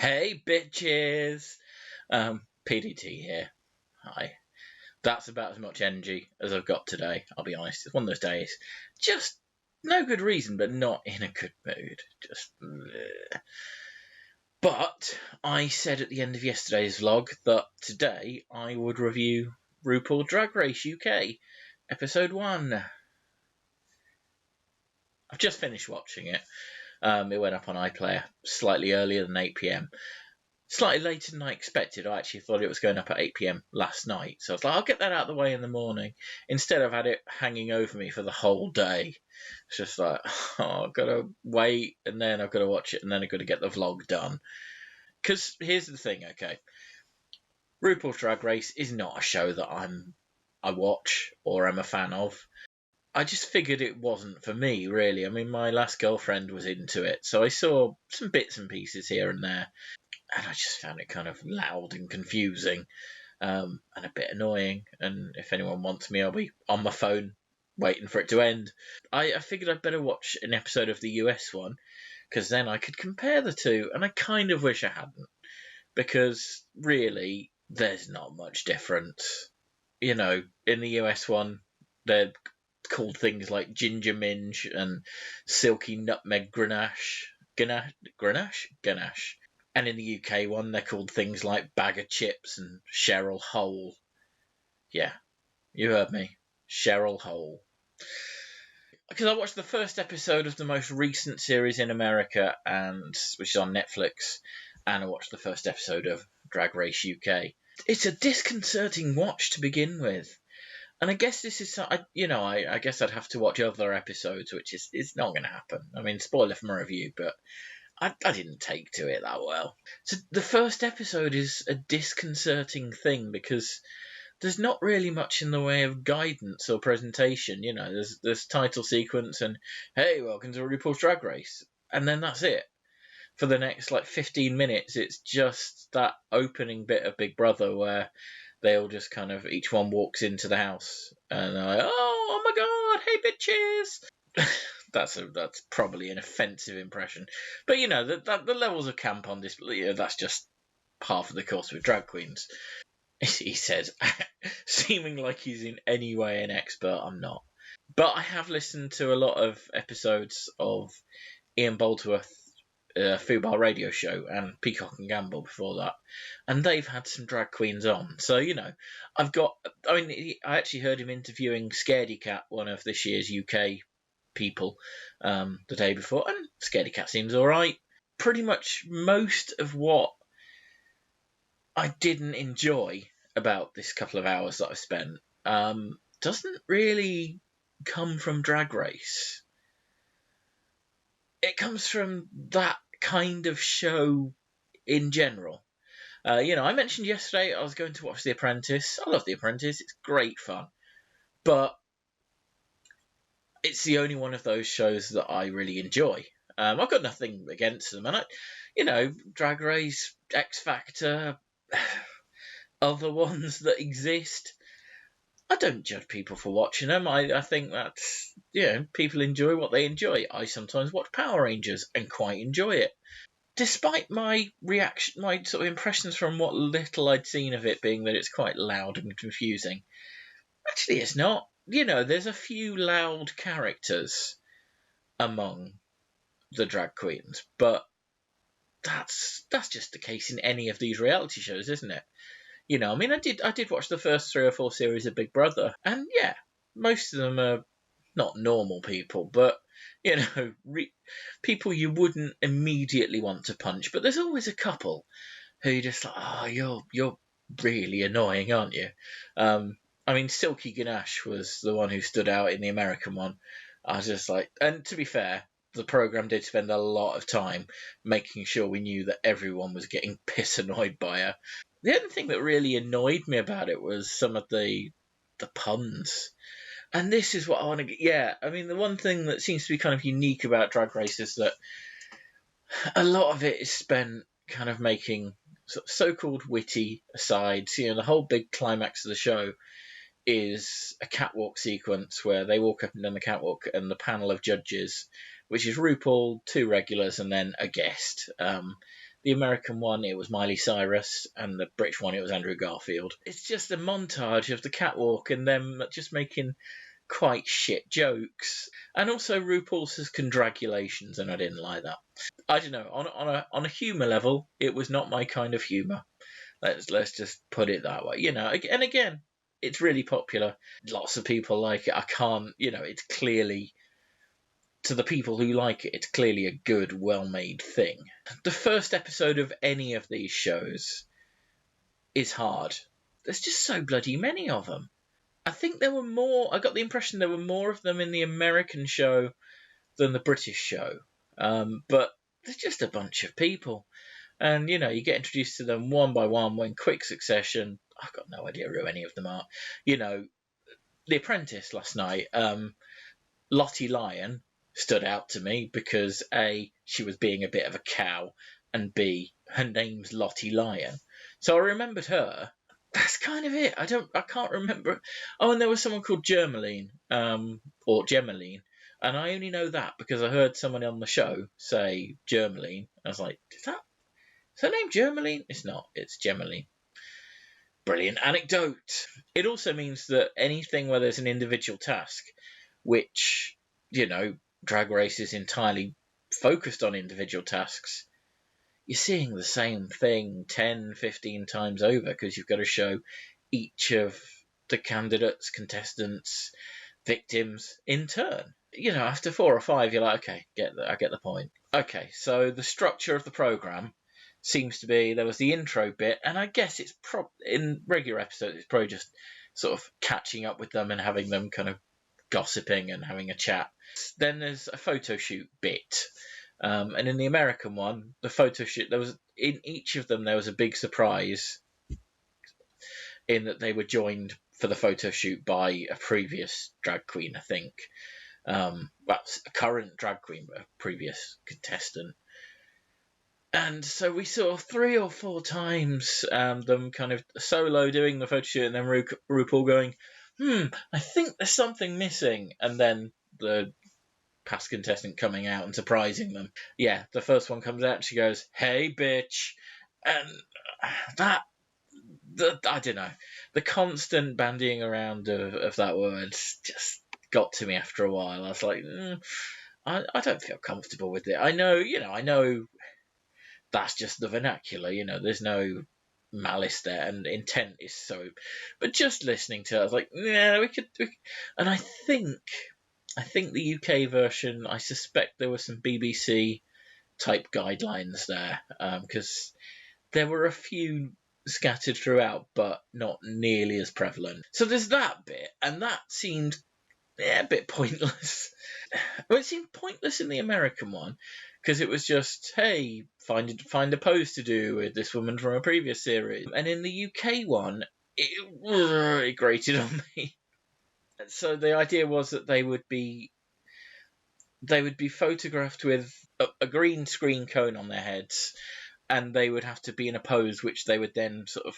Hey bitches! PDT here. Hi. That's about as much energy as I've got today, I'll be honest. It's one of those days. Just no good reason, but not in a good mood. Just bleh. But I said at the end of yesterday's vlog that today I would review RuPaul Drag Race UK, episode 1. I've just finished watching it. It went up on iPlayer slightly earlier than 8 PM. Slightly later than I expected. I actually thought it was going up at 8 PM last night. So I was like, I'll get that out of the way in the morning. Instead, I've had it hanging over me for the whole day. It's just like, I've got to wait, and then I've got to watch it, and then I've got to get the vlog done. Because here's the thing, okay. RuPaul's Drag Race is not a show that I watch or am a fan of. I just figured it wasn't for me, really. I mean, my last girlfriend was into it, so I saw some bits and pieces here and there. And I just found it kind of loud and confusing, and a bit annoying. And if anyone wants me, I'll be on my phone waiting for it to end. I figured I'd better watch an episode of the US one, because then I could compare the two. And I kind of wish I hadn't, because really, there's not much difference. You know, in the US one, they're called things like ginger minge and silky nutmeg ganache. Ganache. And in the UK one, they're called things like bag of chips and Cheryl Hole. Yeah, you heard me. Cheryl Hole. Because I watched the first episode of the most recent series in America, which is on Netflix, and I watched the first episode of Drag Race UK. It's a disconcerting watch to begin with. And I guess this is, I guess I'd have to watch other episodes, which is not going to happen. I mean, spoiler for my review, but I didn't take to it that well. So the first episode is a disconcerting thing because there's not really much in the way of guidance or presentation. You know, there's title sequence and, hey, welcome to RuPaul's Drag Race. And then that's it. For the next, 15 minutes, it's just that opening bit of Big Brother where they all just kind of, each one walks into the house and they're like, oh my god, hey bitches! That's probably an offensive impression, but the levels of camp on this, that's just half of the course with drag queens. He says, seeming like he's in any way an expert. I'm not, but I have listened to a lot of episodes of Ian Boldsworth's Fubar radio show and Peacock and Gamble before that, and they've had some drag queens on. So I actually heard him interviewing Scaredy Cat, one of this year's UK people, the day before, and Scaredy Cat seems alright. Pretty much most of what I didn't enjoy about this couple of hours that I've spent doesn't really come from Drag Race. It comes from that kind of show in general. I mentioned yesterday I was going to watch The Apprentice. I love The Apprentice, it's great fun, but it's the only one of those shows that I really enjoy. I've got nothing against them, and Drag Race, X Factor, other ones that exist. I don't judge people for watching them. I think that's, people enjoy what they enjoy. I sometimes watch Power Rangers and quite enjoy it. Despite my sort of impressions from what little I'd seen of it being that it's quite loud and confusing. Actually, it's not. There's a few loud characters among the drag queens, but that's just the case in any of these reality shows, isn't it? I did watch the first 3 or 4 series of Big Brother, and yeah, most of them are not normal people, but people you wouldn't immediately want to punch. But there's always a couple who you're just like, oh, you're really annoying, aren't you? Silky Ganache was the one who stood out in the American one. I was just like, and to be fair, the programme did spend a lot of time making sure we knew that everyone was getting piss annoyed by her. The only thing that really annoyed me about it was some of the puns. And this is what I want to get. Yeah, the one thing that seems to be kind of unique about Drag Race is that a lot of it is spent kind of making so-called witty asides. The whole big climax of the show is a catwalk sequence where they walk up and down the catwalk, and the panel of judges, which is RuPaul, 2 regulars, and then a guest. The American one, it was Miley Cyrus, and the British one, it was Andrew Garfield. It's just a montage of the catwalk and them just making quite shit jokes. And also RuPaul says congratulations, and I didn't like that. I don't know, on a humour level, it was not my kind of humour. Let's just put it that way, And again, it's really popular. Lots of people like it. I can't, it's clearly, to the people who like it, it's clearly a good, well-made thing. The first episode of any of these shows is hard. There's just so bloody many of them. I think there were more. I got the impression there were more of them in the American show than the British show. But there's just a bunch of people. And, you get introduced to them one by one in quick succession. I've got no idea who any of them are. The Apprentice last night, Lottie Lyon stood out to me because A, she was being a bit of a cow, and B, her name's Lottie Lyon. So I remembered her. That's kind of it. I can't remember. Oh, and there was someone called Germaline, or Gemaline. And I only know that because I heard someone on the show say Germaline. I was like, is her name Germaline? It's not. It's Gemaline. Brilliant anecdote. It also means that anything where there's an individual task, which, Drag Race is entirely focused on individual tasks, you're seeing the same thing 10, 15 times over because you've got to show each of the candidates, contestants, victims in turn. After 4 or 5, you're like, okay, I get the point. Okay, so the structure of the programme seems to be, there was the intro bit, and I guess it's in regular episodes, it's probably just sort of catching up with them and having them kind of gossiping and having a chat. Then there's a photo shoot bit. And in the American one, the photo shoot, in each of them, there was a big surprise in that they were joined for the photo shoot by a previous drag queen, I think. A current drag queen, but a previous contestant. And so we saw 3 or 4 times them kind of solo doing the photo shoot, and then RuPaul going, I think there's something missing. And then the past contestant coming out and surprising them. Yeah, the first one comes out and she goes, hey, bitch. And I don't know. The constant bandying around of that word just got to me after a while. I was like, I don't feel comfortable with it. I know that's just the vernacular, there's no malice there, and intent is so. But just listening to it, I was like, yeah, we could. And I think the UK version, I suspect there were some BBC type guidelines there, because there were a few scattered throughout, but not nearly as prevalent. So there's that bit, and that seemed a bit pointless. Well, it seemed pointless in the American one, because it was just, hey, find a pose to do with this woman from a previous series. And in the UK one, it grated on me. So the idea was that they would be photographed with a green screen cone on their heads, and they would have to be in a pose which they would then sort of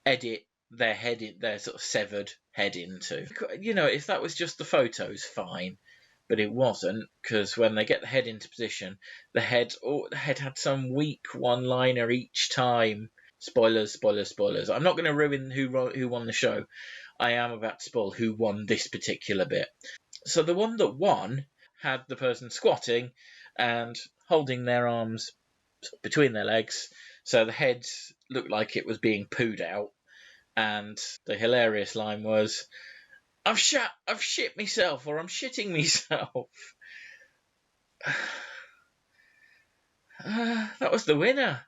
edit their sort of severed head into. If that was just the photos, fine. But it wasn't, because when they get the head into position, the head had some weak one-liner each time. Spoilers. I'm not going to ruin who won the show. I am about to spoil who won this particular bit. So the one that won had the person squatting and holding their arms between their legs, so the head looked like it was being pooed out. And the hilarious line was, I've shit myself, or I'm shitting myself. That was the winner.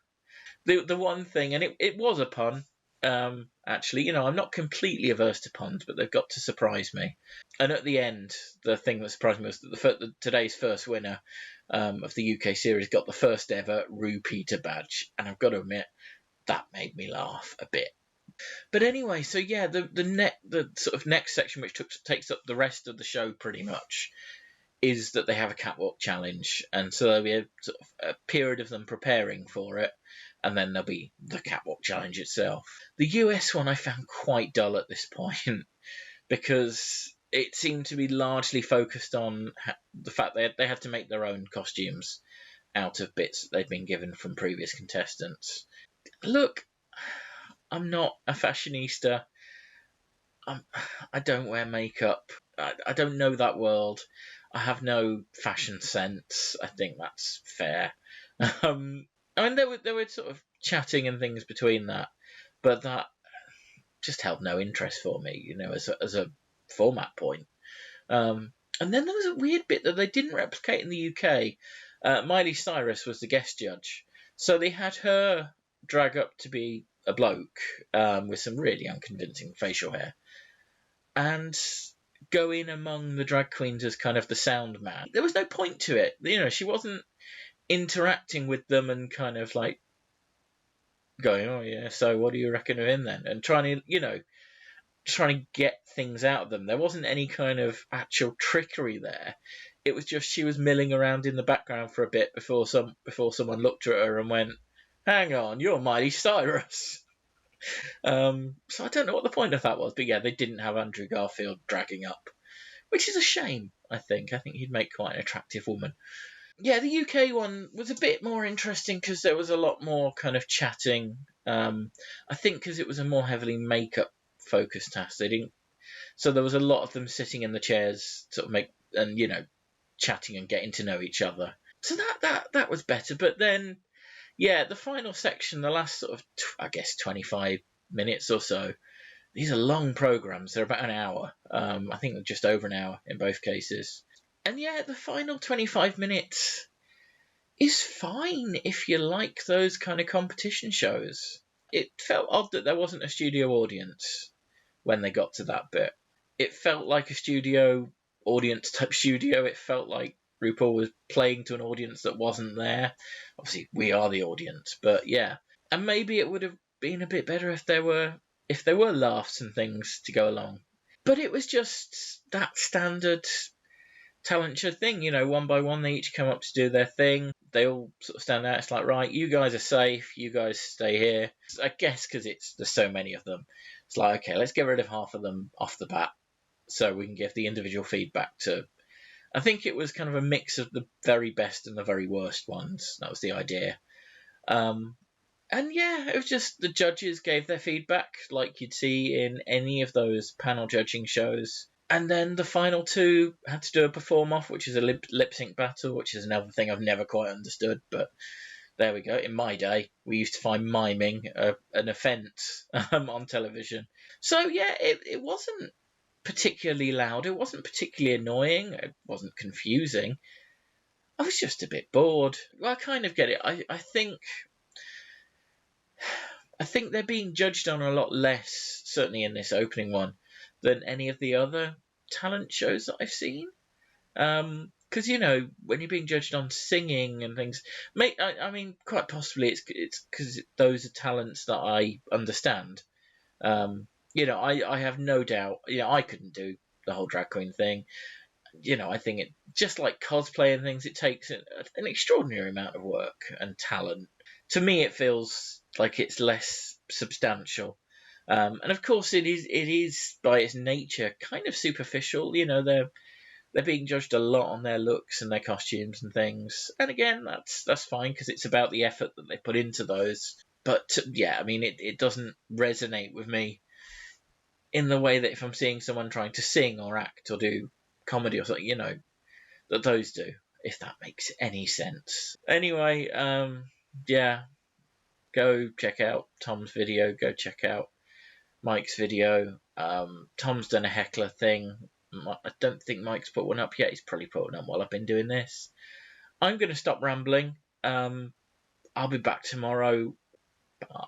The one thing, and it was a pun. Actually, I'm not completely averse to puns, but they've got to surprise me. And at the end, the thing that surprised me was that today's first winner of the UK series got the first ever Rue Peter badge, and I've got to admit that made me laugh a bit. But anyway, so yeah, the sort of next section, which takes up the rest of the show pretty much, is that they have a catwalk challenge, and so there'll be a sort of a period of them preparing for it, and then there'll be the catwalk challenge itself. The US one I found quite dull at this point, because it seemed to be largely focused on the fact that they had to make their own costumes, out of bits that they'd been given from previous contestants. Look, I'm not a fashionista. I don't wear makeup. I don't know that world. I have no fashion sense. I think that's fair. I mean, they were sort of chatting and things between that, but that just held no interest for me, as a format point. And then there was a weird bit that they didn't replicate in the UK. Miley Cyrus was the guest judge, so they had her drag up to be a bloke with some really unconvincing facial hair, and go in among the drag queens as kind of the sound man. There was no point to it. She wasn't interacting with them and kind of like going, oh yeah, so what do you reckon of him then? And trying to get things out of them. There wasn't any kind of actual trickery there. It was just she was milling around in the background for a bit before someone looked at her and went, hang on, you're Miley Cyrus. So I don't know what the point of that was, but yeah, they didn't have Andrew Garfield dragging up, which is a shame. I think he'd make quite an attractive woman. Yeah, the UK one was a bit more interesting because there was a lot more kind of chatting. I think because it was a more heavily makeup focused task, so there was a lot of them sitting in the chairs, sort of chatting and getting to know each other. So that was better. But then, yeah, the final section, the last sort of, I guess, 25 minutes or so, these are long programs. They're about an hour. I think they're just over an hour in both cases. And yeah, the final 25 minutes is fine if you like those kind of competition shows. It felt odd that there wasn't a studio audience when they got to that bit. It felt like a studio audience type studio. It felt like RuPaul was playing to an audience that wasn't there. Obviously, we are the audience, but yeah. And maybe it would have been a bit better if there were laughs and things to go along. But it was just that standard talent show thing, one by one they each come up to do their thing. They all sort of stand out. It's like, right, you guys are safe, you guys stay here. I guess because there's so many of them, it's like, okay, let's get rid of half of them off the bat so we can give the individual feedback to. I think it was kind of a mix of the very best and the very worst ones. That was the idea. And yeah, it was just the judges gave their feedback like you'd see in any of those panel judging shows. And then the final two had to do a perform off, which is a lip sync battle, which is another thing I've never quite understood. But there we go. In my day, we used to find miming an offence on television. So yeah, it wasn't particularly loud. It wasn't particularly annoying. It wasn't confusing. I was just a bit bored. Well, I kind of get it. I think they're being judged on a lot less, certainly in this opening one, than any of the other talent shows that I've seen. Because, when you're being judged on singing and things, I mean, quite possibly it's because those are talents that I understand. I have no doubt, I couldn't do the whole drag queen thing. I think it, just like cosplay and things, it takes an extraordinary amount of work and talent. To me, it feels like it's less substantial. And of course, it is by its nature kind of superficial. They're being judged a lot on their looks and their costumes and things. And again, that's fine because it's about the effort that they put into those. But yeah, I mean, it doesn't resonate with me in the way that if I'm seeing someone trying to sing or act or do comedy or something, that those do. If that makes any sense. Anyway, yeah, go check out Tom's video. Go check out Mike's video. Tom's done a heckler thing. I don't think Mike's put one up yet. He's probably put one up while I've been doing this. I'm going to stop rambling. I'll be back tomorrow. Bye.